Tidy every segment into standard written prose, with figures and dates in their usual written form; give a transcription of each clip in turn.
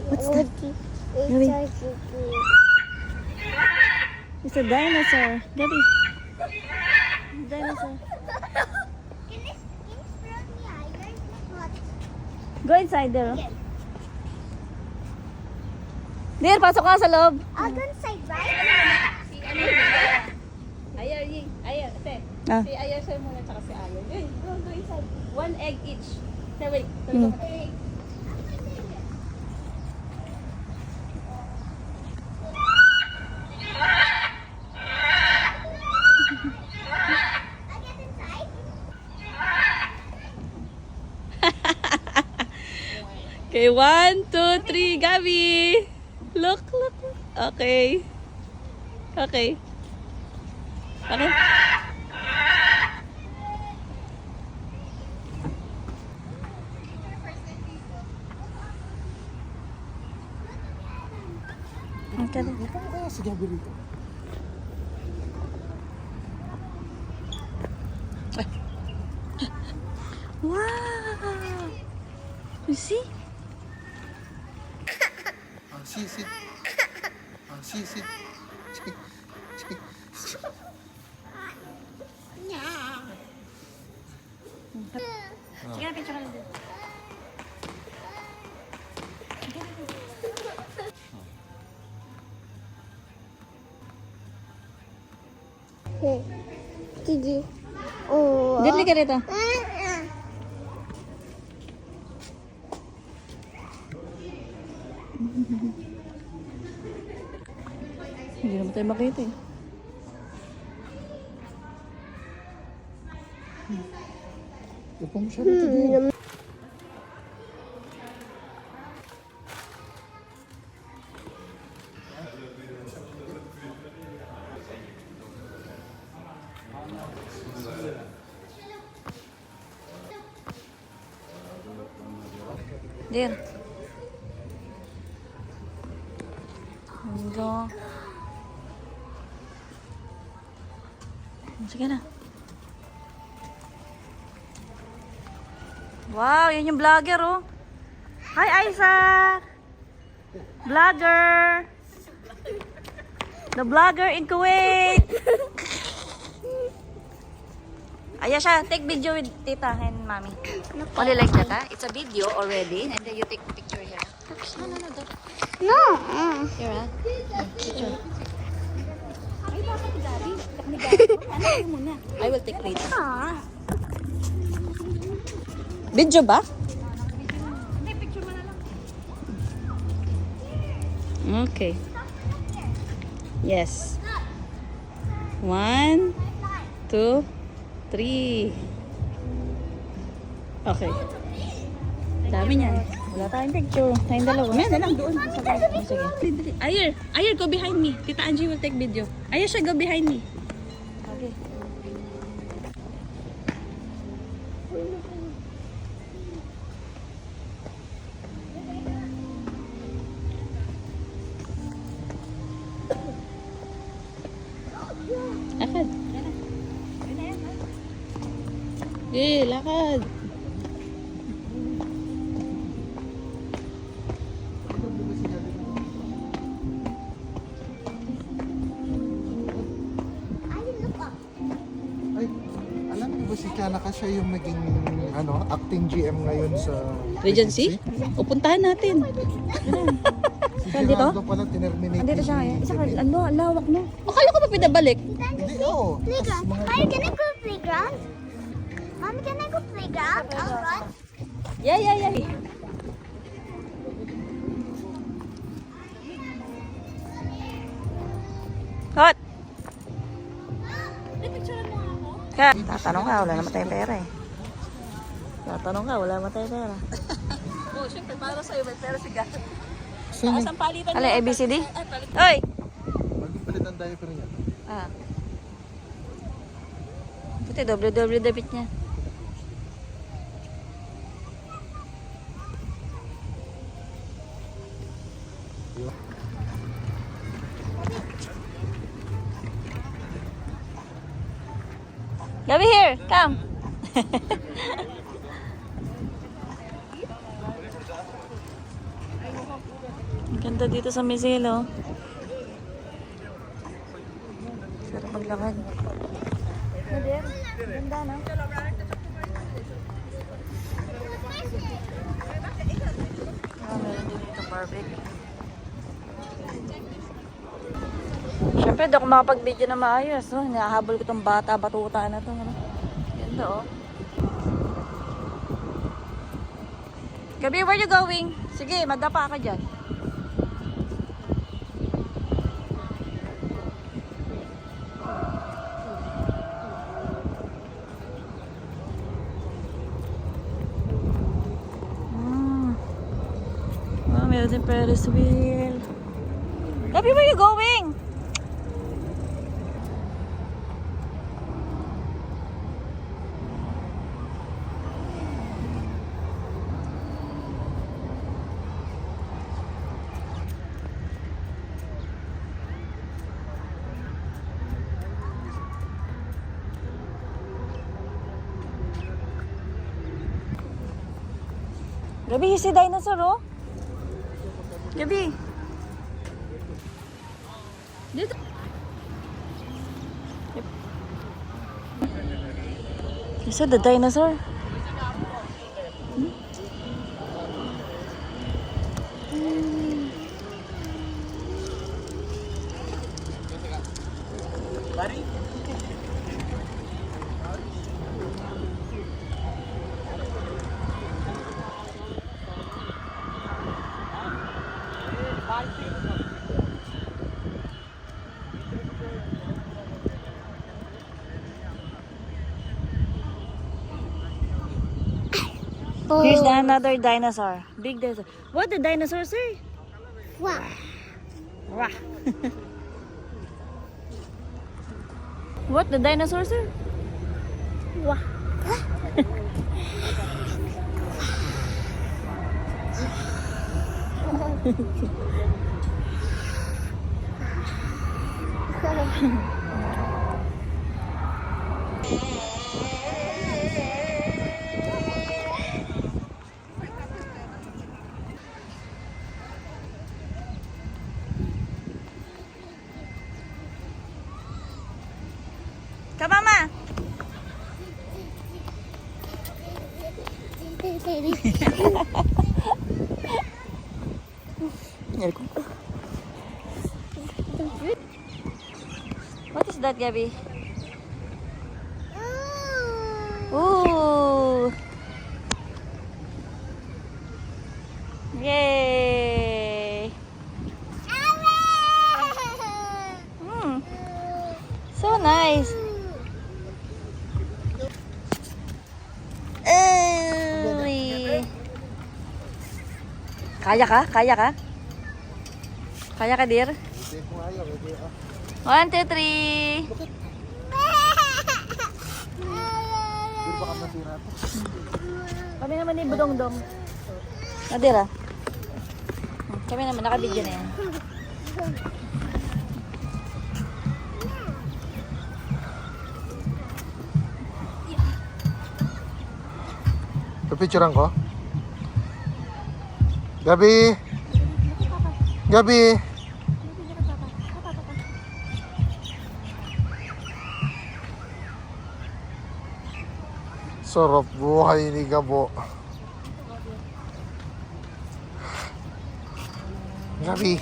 What's that? Gabi. It's a dinosaur. Gabi. Dinosaur. Can you spread me higher? What? Go inside there. Dear, pasok ka sa loob. I'll go inside, right? Ayar, te. Ah. Si Ayar siya muna, tsaka si Ayar. Yun, go inside. 1 egg each. Te, wait. Hey. I'll get inside. Okay, 1, 2, 3, Gabi. Look. Okay. Okay. Okay. Ikaw kaya si Gabi rito? Wow. You see? Sit. Sit. Sige na, picture ka lang din. Gigi. Oh. Dili ka rito. Hindi naman tayo makita eh. Upo mo siya rito din. Dear. Hanggang. Sige na. Wow, yan yung vlogger oh. Hi Isaac! Vlogger! The vlogger in Kuwait! Ayan siya, take video with tita and mommy. Only like that, ha? It's a video already, and then you take picture here. No, don't. No. Here, ha? Picture. Ay, bakit Gabi? Ano muna? I will take later. Ah. Video ba? Hindi, picture mo na lang. Okay. Yes. 1, 2, 3. Okay. Dami niyan. Wala tayong picture. Tayong dalawa. Yan, na lang doon. Sige. Ayar, go behind me. Tita Angie will take video. Ayar siya, go behind me. Okay. Lakad. Lakad. Ay, alam niyo ba si Kanaka siya yung naging acting GM ngayon sa Regency? O, puntahan natin. Si Saan dito? Geraldo pala tinerminate. Andito siya ngayon. Isa ka, Hindi. lawak no? Akala ko pa pinabalik. Hindi, oo. Playground. Tas mga- Mommy, can I go playground? Mommy, can I go playground? I'll run. Yeah. Hot! Ka, tatanong ka, wala naman tayong pera eh. Tatanong ka, wala naman tayong pera. Oh, syempre, para sa'yo, may pera si Gabi. Sino? Ang palitan Ano, ABCD? Ay, palit. Oy! Magpapalit ang diaper niya. Ah. Buti, double debit niya. Gabi here, come. Ganda dito sa Miselo. Sarap maglakad. Ganda na. Meron din dito barbecue. Siyempre, di ako makapag-video na maayos. No? Nahahabol ko tong bata-batuta na to. Ano? Ganda oh. Gabi, where you going? Sige, magdapa ka dyan. Meron din Ferris wheel. Gabi, where you going? Gabi, si dinosaur oh. Gabi. Dito. You said the dinosaur? Here's another dinosaur. Big dinosaur. What the dinosaur say? Wow. Wah. What the dinosaur say? Wah. Come, Mama. What is that, Gabby? Ooh. Yay. So nice. Kaya ka? Kaya ka? Kaya ka, dear? 1, 2, 3. Kami naman ni Budongdong. Nadira. Kami naman, nakabidyo na yan. Pipicturean ko? Gabi! Gabi! Sarap buhay ni Gabo. Gabi!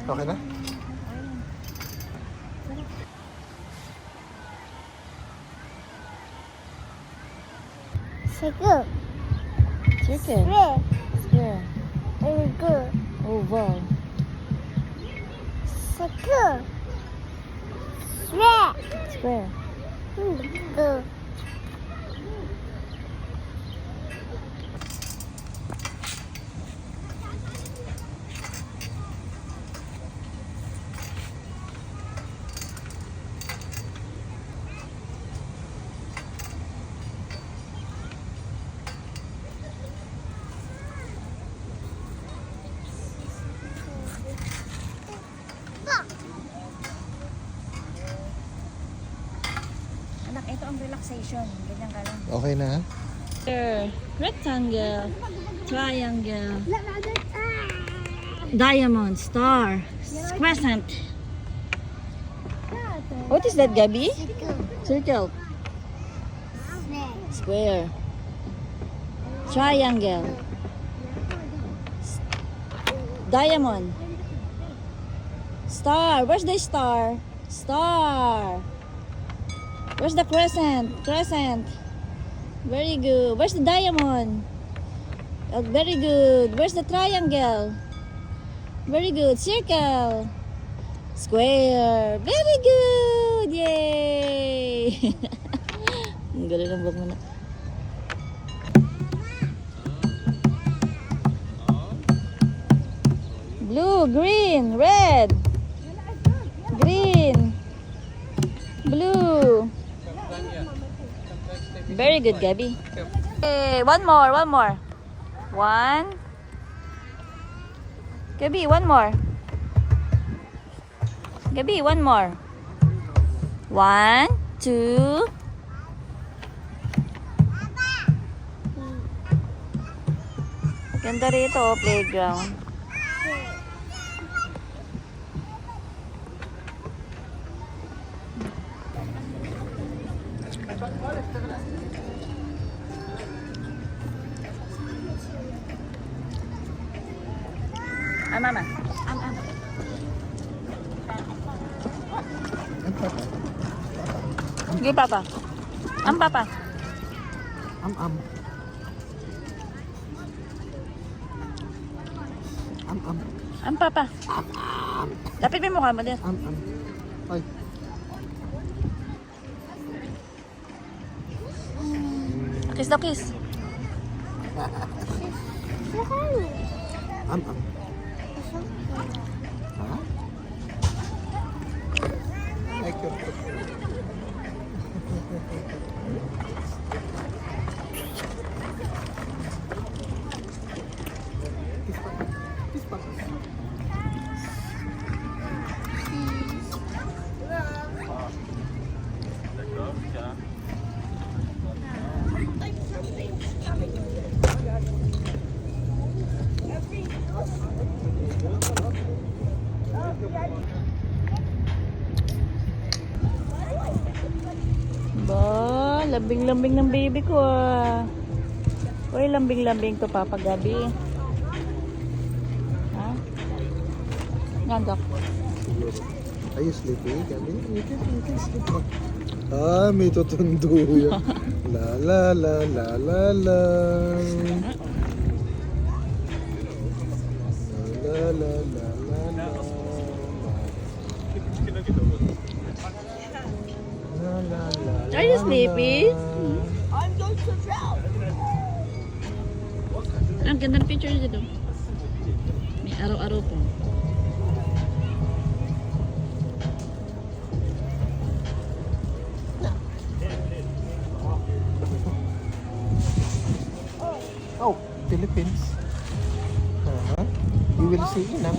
Okay na? Circle. Chicken. Square. Square. Circle. Oval. Circle. Square. Square. Circle. Anak, ito ang relaxation. Ganyan ka lang. Okay na? Rectangle. Triangle. Look at this. Diamond, star, crescent. What is that, Gabby? Circle. Square. Triangle. Diamond. Star. Where's the star? Star. Where's the crescent? Crescent. Very good. Where's the diamond? Oh, very good. Where's the triangle? Very good. Circle. Square. Very good. Yay! Ang galing ng buhok mo na. Blue, green, red. Green. Blue. Very good, Gabby. Okay, one more. One. Gabby, one more. Gabby, one more. 1, 2. Ganda rito, oh, playground. Mama. Sige, Papa. Papa. Am. Papa. Lapit mo yung mukha mo din. Am. Ay. Kiss daw, kiss. Am. Ha? Like your Ba, lambing-lambing ng baby ko ah. Uy, lambing-lambing to Papa Gabi. Ha? Ngandok. Are you sleepy, Gabi? You can sleep na. Ah, may tutundo yan. La la la la la la. La la la la la. La la la. Are you sleepy? I'm going to drown. Ang ganda ng picture dito. May araw-araw po. Oh, Philippines. You will see Inang.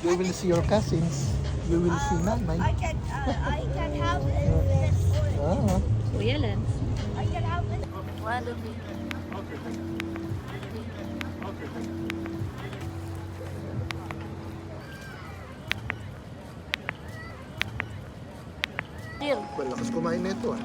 You will see your cousins. You will see Nanay. I can have this. Ah. Kuya Lance. I can have this. 1, 2, 3. Deal. Well, lakas kumain na ito ah.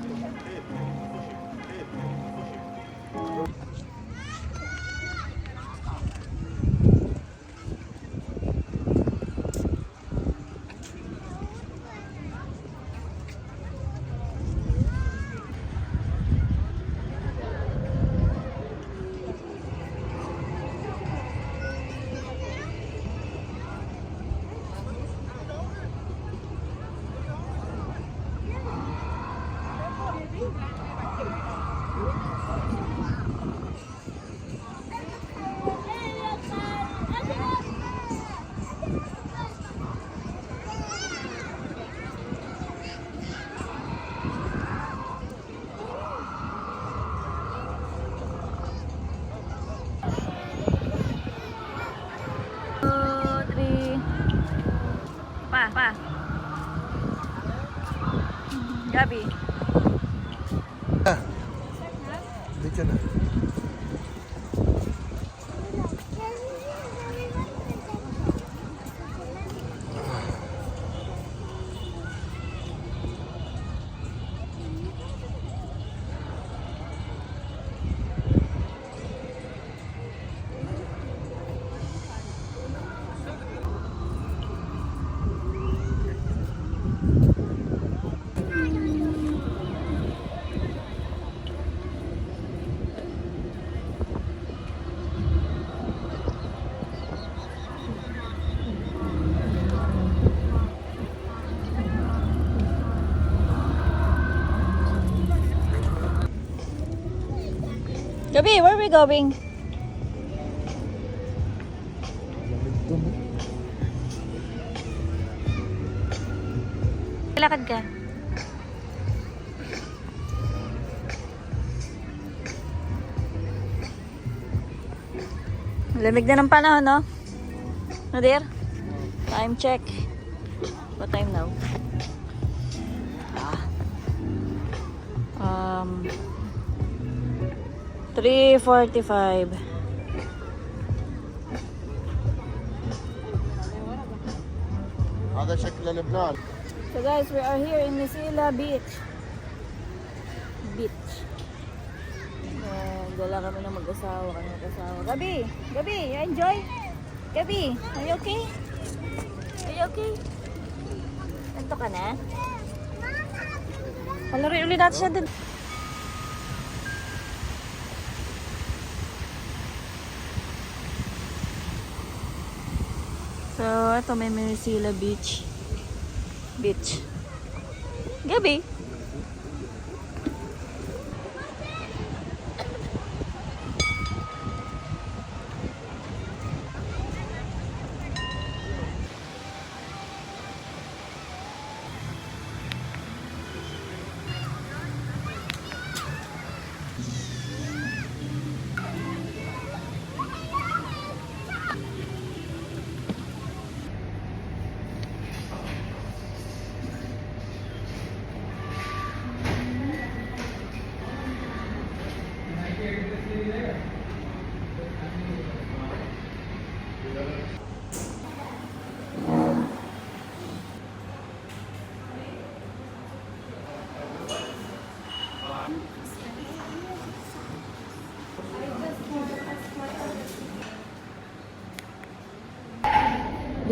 Pa. Gabi. Dito na. Gabi, where are we going? Lamig dun eh. Lakad ka. Lamig na ng panahon, no? No, dear? Time check. What time now? 3:45. هذا شكل لبنان. So guys, we are here in Nisila Beach. Dala kami ng mag-asawa, Gabi! Gabi, you enjoy? Gabi, are you okay? Are you okay? Ganto ka na? Palari ulit natin siya din. So, ito may Nisila Beach. Gabi?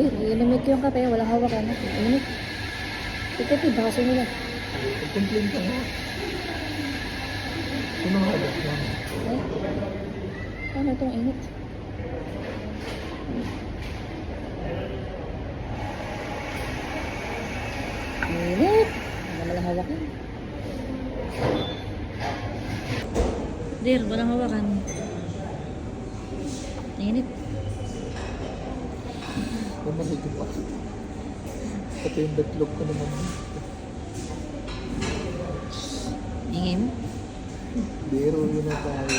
Ilamig yung kape, wala hawakan. Ilamig. Ito, baso nila. Complain ka nga. Ano nga ba? Ay, paano itong init? Init! Wala malang hawakan. Dear, walang hawakan. Init. Malamig pa. Pati yung betlog ko naman. Ingin? Biro yun na tayo.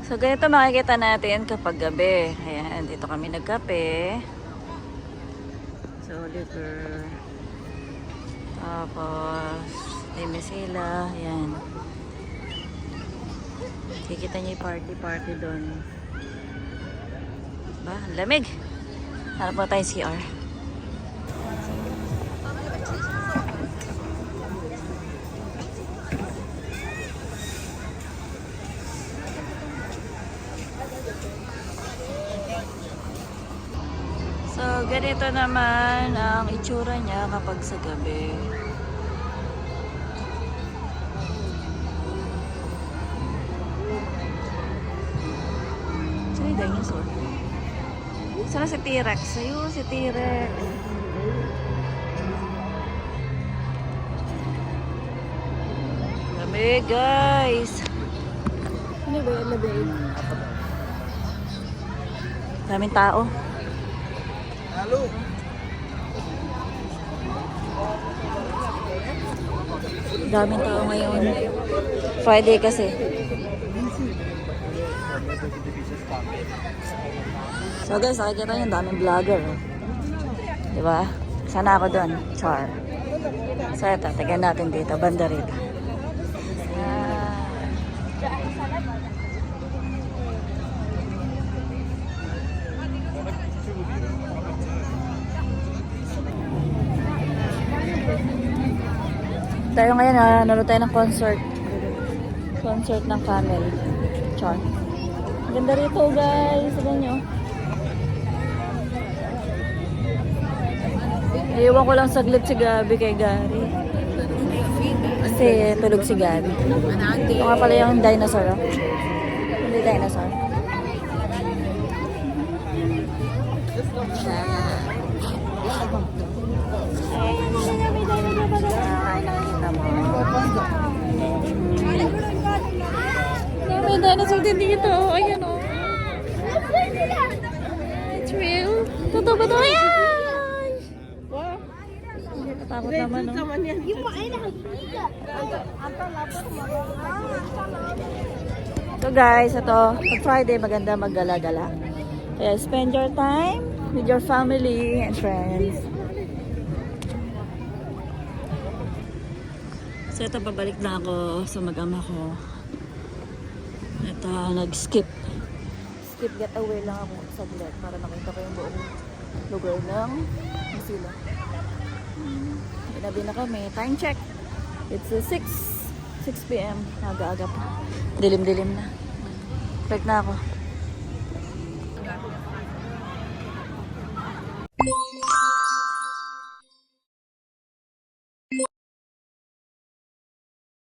So, ganito makikita natin kapag gabi. Ayan, dito kami nagkape. So, liquor. Tapos, limisila. Ayan. Kikita niyo yung party doon. Ba? Ang lamig. Hanap po tayo CR. So, ganito naman ang itsura niya kapag sa gabi. Saan yung dinosaur? Saan si T-Rex? Ayun, si T-Rex. Lamig, guys. Ano ba yung lamig? Daming tao. Halo! Daming tao ngayon. Friday kasi. So guys, nakikita niyo daming vlogger. Diba? Sana ako doon. Char. So ito, tagan natin dito. Banda rito. Tayo ngayon, nanonood tayo ng concert. Concert ng Camel. Char. Ganda rito, guys. Tignan nyo. Iiwan ko lang saglit si Gabi kay Gary. Kasi tulog si Gabi. Ito nga pala yung dinosaur. Oh. Hindi dinosaur. May dinosaur din dito. Ayan o. It's real. Totoo ba ito? Ayan! Wow. Natakot naman o. So guys, ito. Pag Friday, maganda maggala-gala. Kaya spend your time with your family and friends. So ito, babalik na ako sa mag-ama ko. Ito, nag-skip getaway lang ako saglit para makita ko yung buong lugar ng Masila. Ginabi na kami. Time check. It's 6 p.m. Aga-aga pa. Dilim-dilim na. Break na ako.